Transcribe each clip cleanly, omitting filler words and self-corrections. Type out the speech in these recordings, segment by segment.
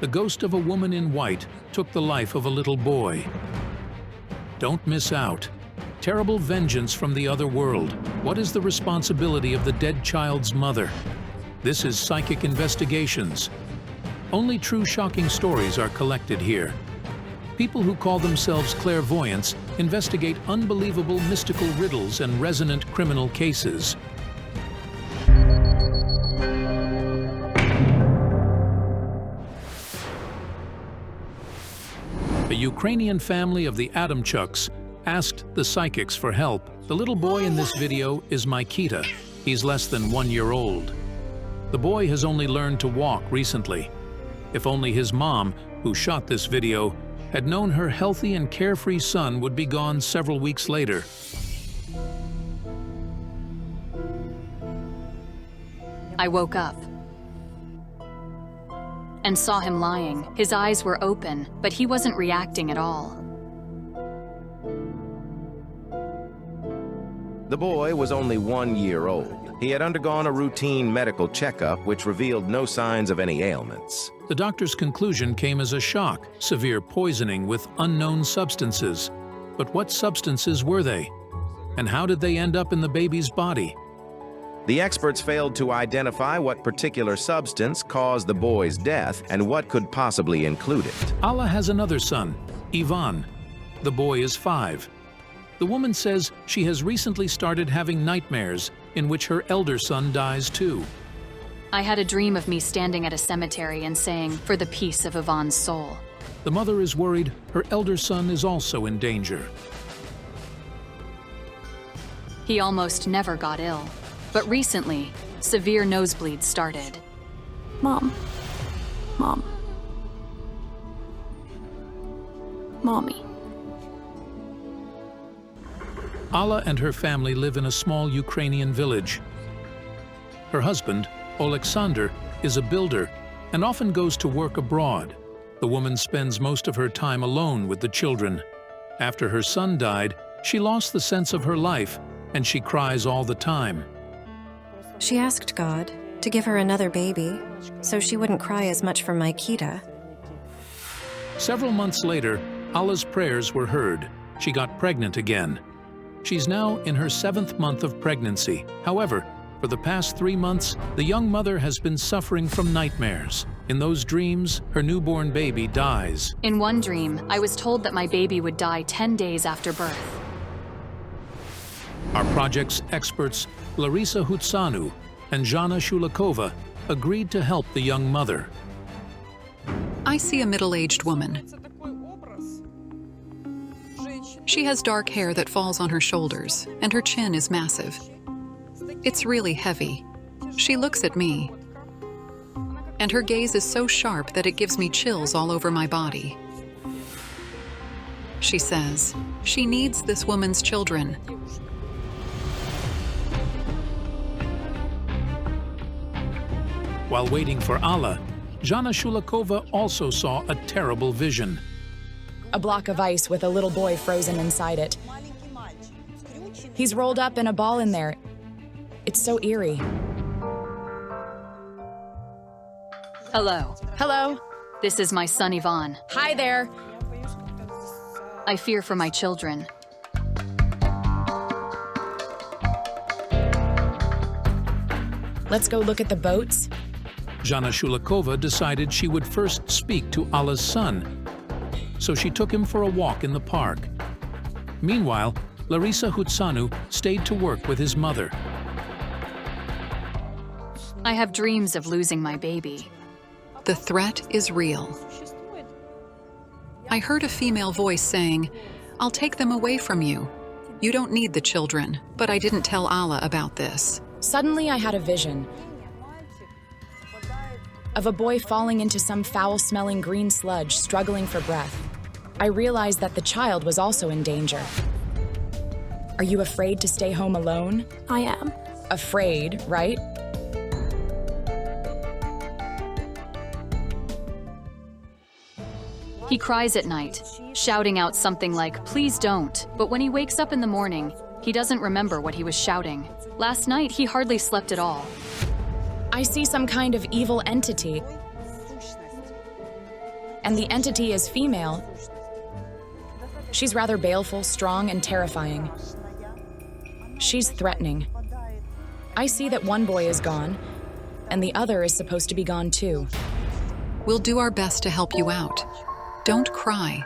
the ghost of a woman in white took the life of a little boy. Don't miss out. Terrible vengeance from the other world. What is the responsibility of the dead child's mother? This is Psychic Investigations. Only true shocking stories are collected here. People who call themselves clairvoyants investigate unbelievable mystical riddles and resonant criminal cases. A Ukrainian family of the Adamchúks asked the psychics for help. The little boy in this video is Mykýta. He's less than 1 year old. The boy has only learned to walk recently. If only his mom, who shot this video, had known her healthy and carefree son would be gone several weeks later. I woke up and saw him lying. His eyes were open, but he wasn't reacting at all. The boy was only 1 year old. He had undergone a routine medical checkup which revealed no signs of any ailments. The doctor's conclusion came as a shock: severe poisoning with unknown substances. But what substances were they? And how did they end up in the baby's body? The experts failed to identify what particular substance caused the boy's death and what could possibly include it. Allah has another son, Ivan. The boy is 5. The woman says she has recently started having nightmares in which her elder son dies too. I had a dream of me standing at a cemetery and saying, "For the peace of Ivan's soul." The mother is worried her elder son is also in danger. He almost never got ill, but recently, severe nosebleeds started. Mom. Mommy. Alla and her family live in a small Ukrainian village. Her husband, Alexander, is a builder and often goes to work abroad. The woman spends most of her time alone with the children. After her son died, she lost the sense of her life and she cries all the time. She asked God to give her another baby so she wouldn't cry as much for Mykýta. Several months later, Alla's prayers were heard. She got pregnant again. She's now in her 7th month of pregnancy. However, for the past 3 months, the young mother has been suffering from nightmares. In those dreams, her newborn baby dies. In one dream, I was told that my baby would die 10 days after birth. Our project's experts, Larisa Hutsanu and Jana Shulikova, agreed to help the young mother. I see a middle-aged woman. She has dark hair that falls on her shoulders, and her chin is massive. It's really heavy. She looks at me, and her gaze is so sharp that it gives me chills all over my body. She says she needs this woman's children. While waiting for Allah, Jana Shulikova also saw a terrible vision. A block of ice with a little boy frozen inside it. He's rolled up in a ball in there. It's so eerie. Hello. Hello. This is my son Ivan. Hi there. I fear for my children. Let's go look at the boats. Jana Shulikova decided she would first speak to Allah's son, so she took him for a walk in the park. Meanwhile, Larisa Hutsanu stayed to work with his mother. I have dreams of losing my baby. The threat is real. I heard a female voice saying, "I'll take them away from you. You don't need the children," but I didn't tell Allah about this. Suddenly I had a vision of a boy falling into some foul-smelling green sludge, struggling for breath. I realized that the child was also in danger. Are you afraid to stay home alone? I am. Afraid, right? He cries at night, shouting out something like, "Please don't." But when he wakes up in the morning, he doesn't remember what he was shouting. Last night, he hardly slept at all. I see some kind of evil entity. and the entity is female. She's rather baleful, strong, and terrifying. She's threatening. I see that one boy is gone, and the other is supposed to be gone too. We'll do our best to help you out. Don't cry.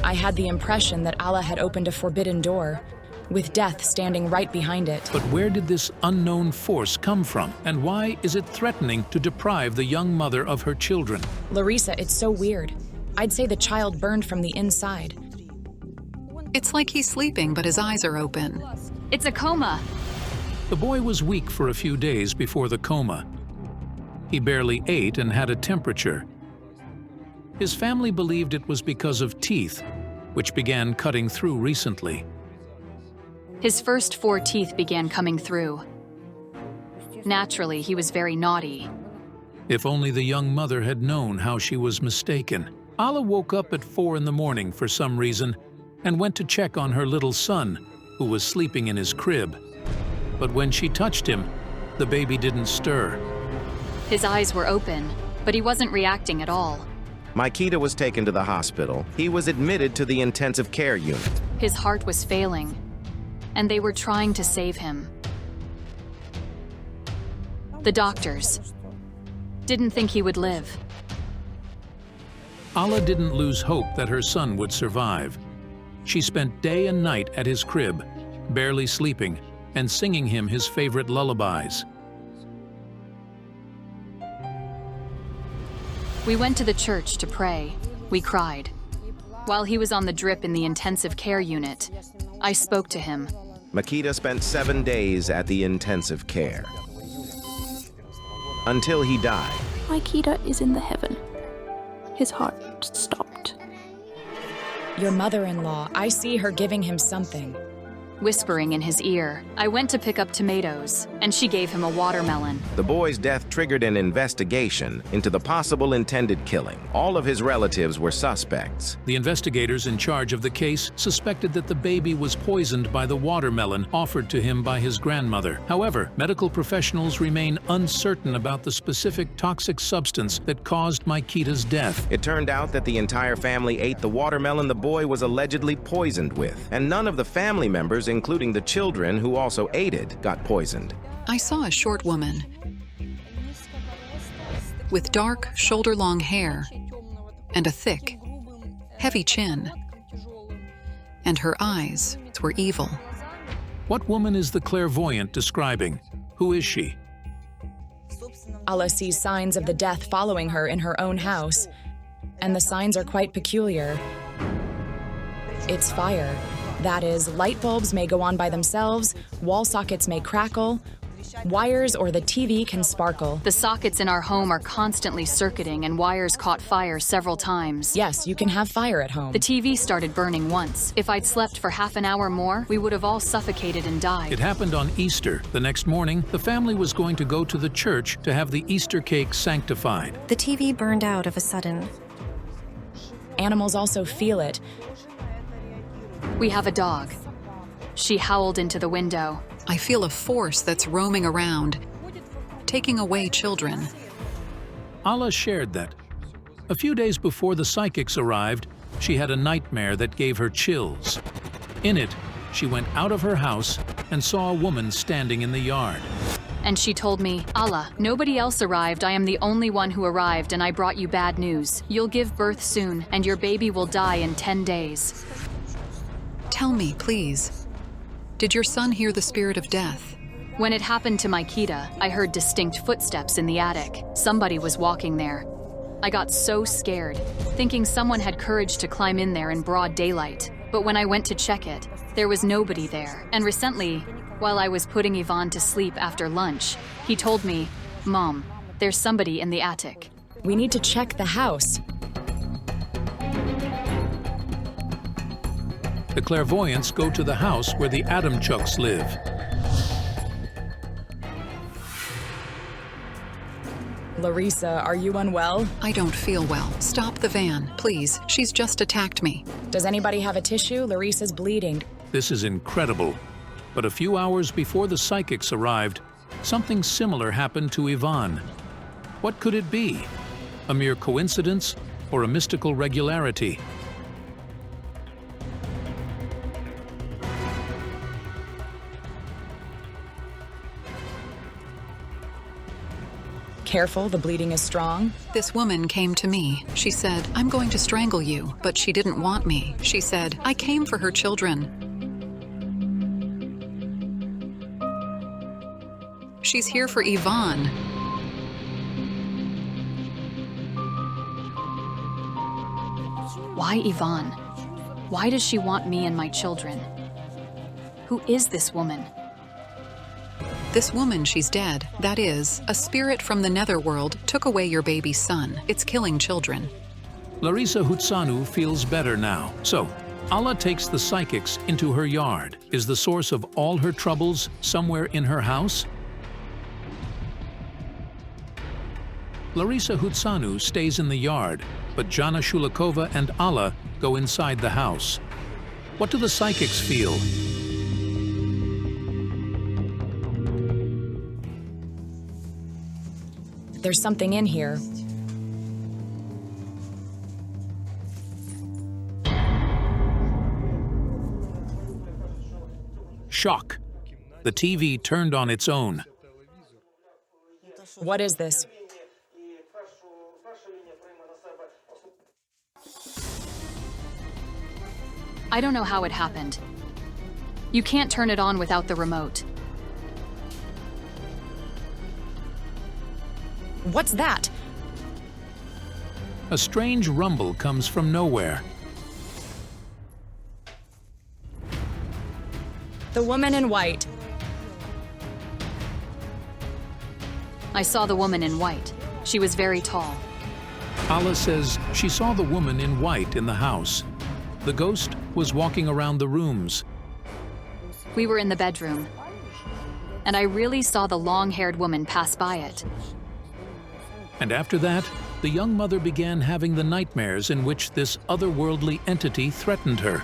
I had the impression that Allah had opened a forbidden door, with death standing right behind it. But where did this unknown force come from? And why is it threatening to deprive the young mother of her children? Larissa, it's so weird. I'd say the child burned from the inside. It's like he's sleeping, but his eyes are open. It's a coma. The boy was weak for a few days before the coma. He barely ate and had a temperature. His family believed it was because of teeth, which began cutting through recently. His first 4 teeth began coming through. Naturally, he was very naughty. If only the young mother had known how she was mistaken. Allah woke up at 4 in the morning for some reason and went to check on her little son, who was sleeping in his crib. But when she touched him, the baby didn't stir. His eyes were open, but he wasn't reacting at all. Mykýta was taken to the hospital. He was admitted to the intensive care unit. His heart was failing, and they were trying to save him. The doctors didn't think he would live. Allah didn't lose hope that her son would survive. She spent day and night at his crib, barely sleeping, and singing him his favorite lullabies. We went to the church to pray. We cried. While he was on the drip in the intensive care unit, I spoke to him. Mykýta spent 7 days at the intensive care. Until he died. Mykýta is in the heaven. His heart stopped. Your mother-in-law, I see her giving him something. Whispering in his ear, I went to pick up tomatoes, and she gave him a watermelon. The boy's death triggered an investigation into the possible intended killing. All of his relatives were suspects. The investigators in charge of the case suspected that the baby was poisoned by the watermelon offered to him by his grandmother. However, medical professionals remain uncertain about the specific toxic substance that caused Mykýta's death. It turned out that the entire family ate the watermelon the boy was allegedly poisoned with, and none of the family members, including the children who also ate it, got poisoned. I saw a short woman with dark, shoulder-long hair and a thick, heavy chin. And her eyes were evil. What woman is the clairvoyant describing? Who is she? Allah sees signs of the death following her in her own house, and the signs are quite peculiar. It's fire. That is, light bulbs may go on by themselves, wall sockets may crackle, wires or the TV can sparkle. The sockets in our home are constantly circuiting, and wires caught fire several times. Yes, you can have fire at home. The TV started burning once. If I'd slept for half an hour more, we would have all suffocated and died. It happened on Easter. The next morning, the family was going to go to the church to have the Easter cake sanctified. The TV burned out of a sudden. Animals also feel it. We have a dog. She howled into the window. I feel a force that's roaming around, taking away children. Allah shared that. A few days before the psychics arrived, she had a nightmare that gave her chills. In it, she went out of her house and saw a woman standing in the yard. And she told me, Allah, nobody else arrived. I am the only one who arrived, and I brought you bad news. You'll give birth soon, and your baby will die in 10 days. Tell me, please, did your son hear the spirit of death? When it happened to Mykýta, I heard distinct footsteps in the attic. Somebody was walking there. I got so scared, thinking someone had courage to climb in there in broad daylight. But when I went to check it, there was nobody there. And recently, while I was putting Ivan to sleep after lunch, he told me, Mom, there's somebody in the attic. We need to check the house. The clairvoyants go to the house where the Adamchúks live. Larissa, are you unwell? I don't feel well. Stop the van, please. She's just attacked me. Does anybody have a tissue? Larissa's bleeding. This is incredible. But a few hours before the psychics arrived, something similar happened to Ivan. What could it be? A mere coincidence or a mystical regularity? Careful, the bleeding is strong. This woman came to me. She said, "I'm going to strangle you," but she didn't want me. She said, "I came for her children." She's here for Ivan. Why Ivan? Why does she want me and my children? Who is this woman? This woman, she's dead. That is, a spirit from the netherworld took away your baby's son. It's killing children. Larisa Hutsanu feels better now. So, Allah takes the psychics into her yard. Is the source of all her troubles somewhere in her house? Larisa Hutsanu stays in the yard, but Jana Shulikova and Allah go inside the house. What do the psychics feel? There's something in here. Shock. The TV turned on its own. What is this? I don't know how it happened. You can't turn it on without the remote. What's that? A strange rumble comes from nowhere. The woman in white. I saw the woman in white. She was very tall. Allah says she saw the woman in white in the house. The ghost was walking around the rooms. We were in the bedroom, and I really saw the long-haired woman pass by it. And after that, the young mother began having the nightmares in which this otherworldly entity threatened her.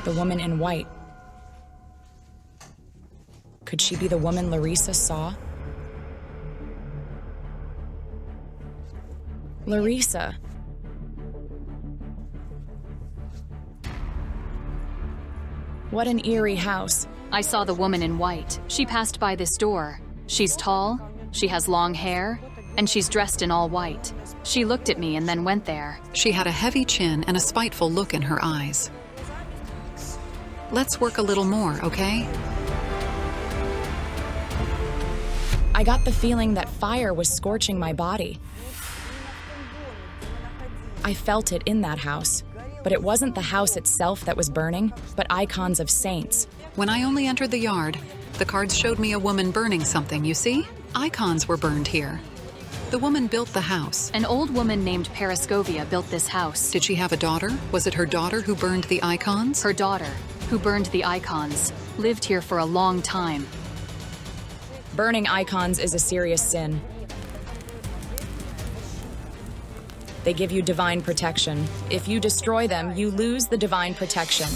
The woman in white. Could she be the woman Larisa saw? Larisa. What an eerie house. I saw the woman in white. She passed by this door. She's tall, she has long hair, and she's dressed in all white. She looked at me and then went there. She had a heavy chin and a spiteful look in her eyes. Let's work a little more, okay? I got the feeling that fire was scorching my body. I felt it in that house, but it wasn't the house itself that was burning, but icons of saints. When I only entered the yard, the cards showed me a woman burning something, you see? Icons were burned here. The woman built the house. An old woman named Paraskovia built this house. Did she have a daughter? Was it her daughter who burned the icons? Her daughter, who burned the icons, lived here for a long time. Burning icons is a serious sin. They give you divine protection. If you destroy them, you lose the divine protection.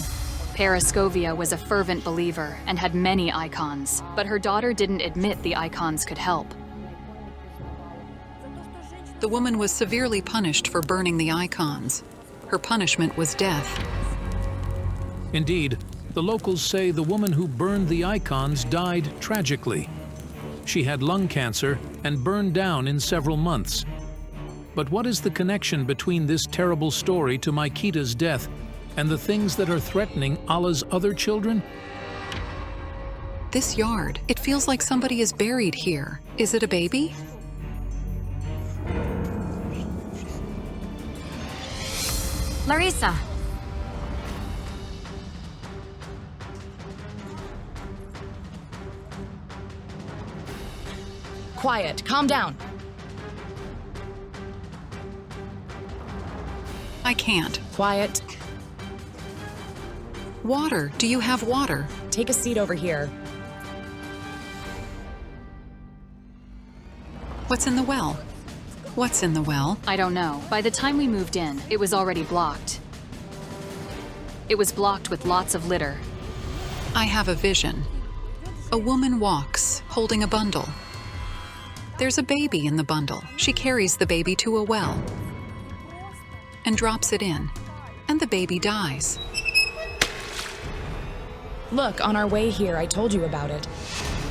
Paraskovia was a fervent believer and had many icons, but her daughter didn't admit the icons could help. The woman was severely punished for burning the icons. Her punishment was death. Indeed, the locals say the woman who burned the icons died tragically. She had lung cancer and burned down in several months. But what is the connection between this terrible story to Mykýta's death and the things that are threatening Allah's other children? This yard, it feels like somebody is buried here. Is it a baby? Larisa. Quiet, calm down. I can't. Quiet. Water. Do you have water? Take a seat over here. What's in the well? What's in the well? I don't know. By the time we moved in, it was already blocked. It was blocked with lots of litter. I have a vision. A woman walks, holding a bundle. There's a baby in the bundle. She carries the baby to a well and drops it in, and the baby dies. Look, on our way here, I told you about it.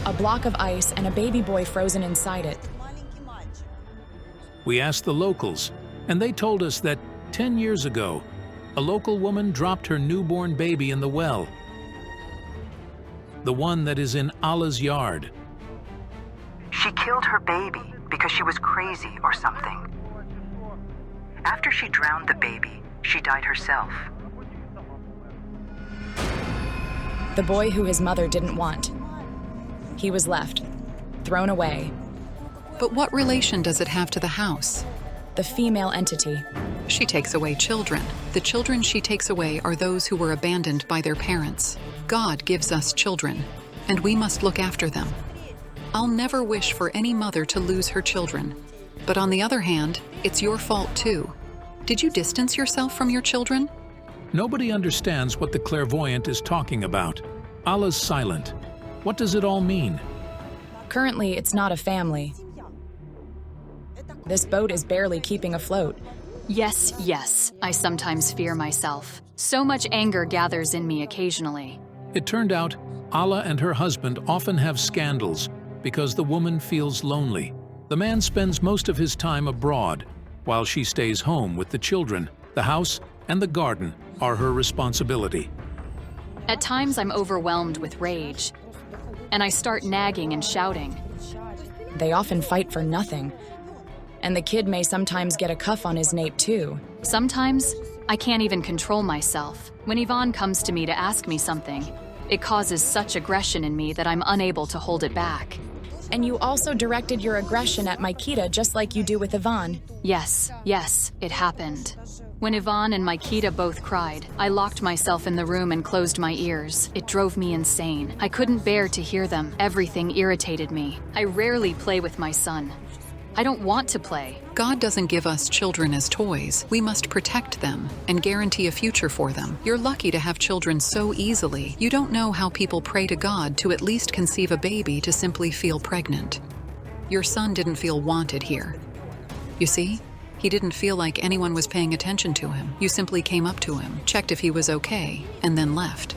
A block of ice and a baby boy frozen inside it. We asked the locals, and they told us that 10 years ago, a local woman dropped her newborn baby in the well, the one that is in Allah's yard. She killed her baby because she was crazy or something. After she drowned the baby, she died herself. The boy who his mother didn't want. He was left, thrown away. But what relation does it have to the house? The female entity. She takes away children. The children she takes away are those who were abandoned by their parents. God gives us children, and we must look after them. I'll never wish for any mother to lose her children. But on the other hand, it's your fault too. Did you distance yourself from your children? Nobody understands what the clairvoyant is talking about. Allah's silent. What does it all mean? Currently, it's not a family. This boat is barely keeping afloat. Yes, yes, I sometimes fear myself. So much anger gathers in me occasionally. It turned out Allah and her husband often have scandals because the woman feels lonely. The man spends most of his time abroad, while she stays home with the children. The house and the garden are her responsibility. At times I'm overwhelmed with rage, and I start nagging and shouting. They often fight for nothing. And the kid may sometimes get a cuff on his nape too. Sometimes I can't even control myself. When Yvonne comes to me to ask me something, it causes such aggression in me that I'm unable to hold it back. And you also directed your aggression at Mykýta just like you do with Yvonne. Yes, it happened. When Yvonne and Mykýta both cried, I locked myself in the room and closed my ears. It drove me insane. I couldn't bear to hear them. Everything irritated me. I rarely play with my son. I don't want to play. God doesn't give us children as toys. We must protect them and guarantee a future for them. You're lucky to have children so easily. You don't know how people pray to God to at least conceive a baby to simply feel pregnant. Your son didn't feel wanted here. You see? He didn't feel like anyone was paying attention to him. You simply came up to him, checked if he was okay, and then left.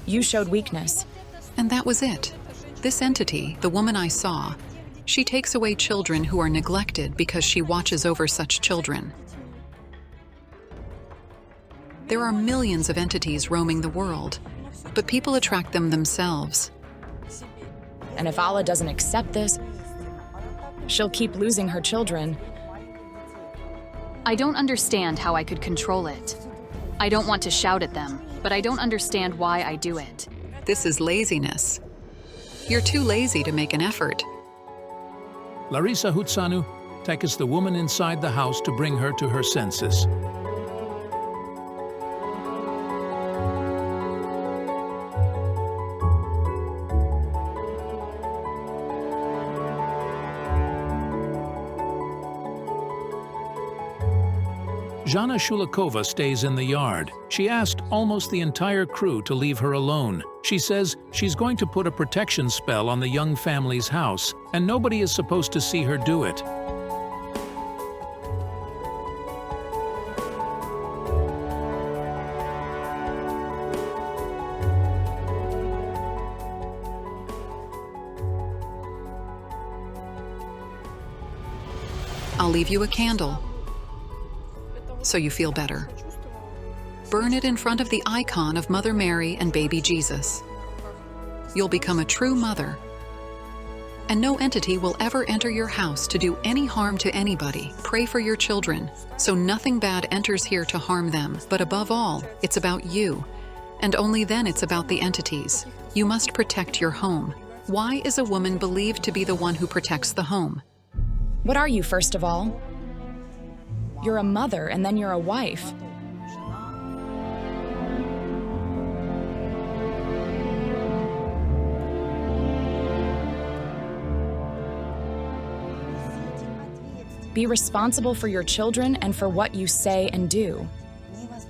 You showed weakness. And that was it. This entity, the woman I saw, she takes away children who are neglected because she watches over such children. There are millions of entities roaming the world, but people attract them themselves. And if Allah doesn't accept this, she'll keep losing her children. I don't understand how I could control it. I don't want to shout at them, but I don't understand why I do it. This is laziness. You're too lazy to make an effort. Larissa Hutsanu takes the woman inside the house to bring her to her senses. Zhana Shulikova stays in the yard. She asked almost the entire crew to leave her alone. She says she's going to put a protection spell on the young family's house, and nobody is supposed to see her do it. I'll leave you a candle, so you feel better. Burn it in front of the icon of Mother Mary and baby Jesus. You'll become a true mother. And no entity will ever enter your house to do any harm to anybody. Pray for your children, so nothing bad enters here to harm them. But above all, it's about you. And only then it's about the entities. You must protect your home. Why is a woman believed to be the one who protects the home? What are you, first of all? You're a mother, and then you're a wife. Be responsible for your children and for what you say and do.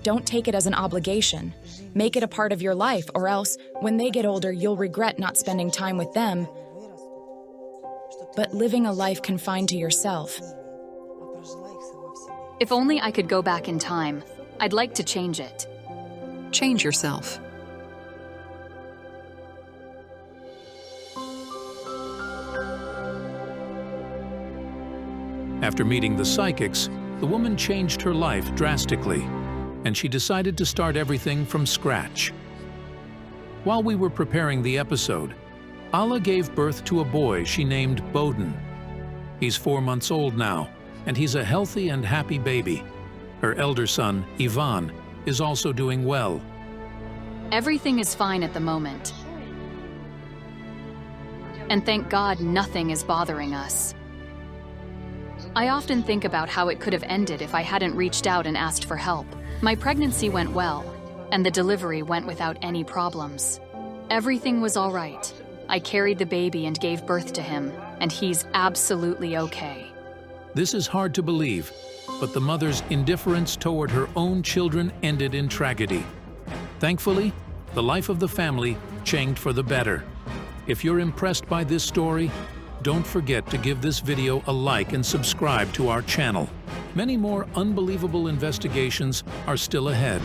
Don't take it as an obligation. Make it a part of your life, or else, when they get older, you'll regret not spending time with them but living a life confined to yourself. If only I could go back in time, I'd like to change it. Change yourself. After meeting the psychics, the woman changed her life drastically, and she decided to start everything from scratch. While we were preparing the episode, Allah gave birth to a boy she named Bowden. He's 4 months old now, and he's a healthy and happy baby. Her elder son, Ivan, is also doing well. Everything is fine at the moment. And thank God nothing is bothering us. I often think about how it could have ended if I hadn't reached out and asked for help. My pregnancy went well, and the delivery went without any problems. Everything was all right. I carried the baby and gave birth to him, and he's absolutely okay. This is hard to believe, but the mother's indifference toward her own children ended in tragedy. Thankfully, the life of the family changed for the better. If you're impressed by this story, don't forget to give this video a like and subscribe to our channel. Many more unbelievable investigations are still ahead.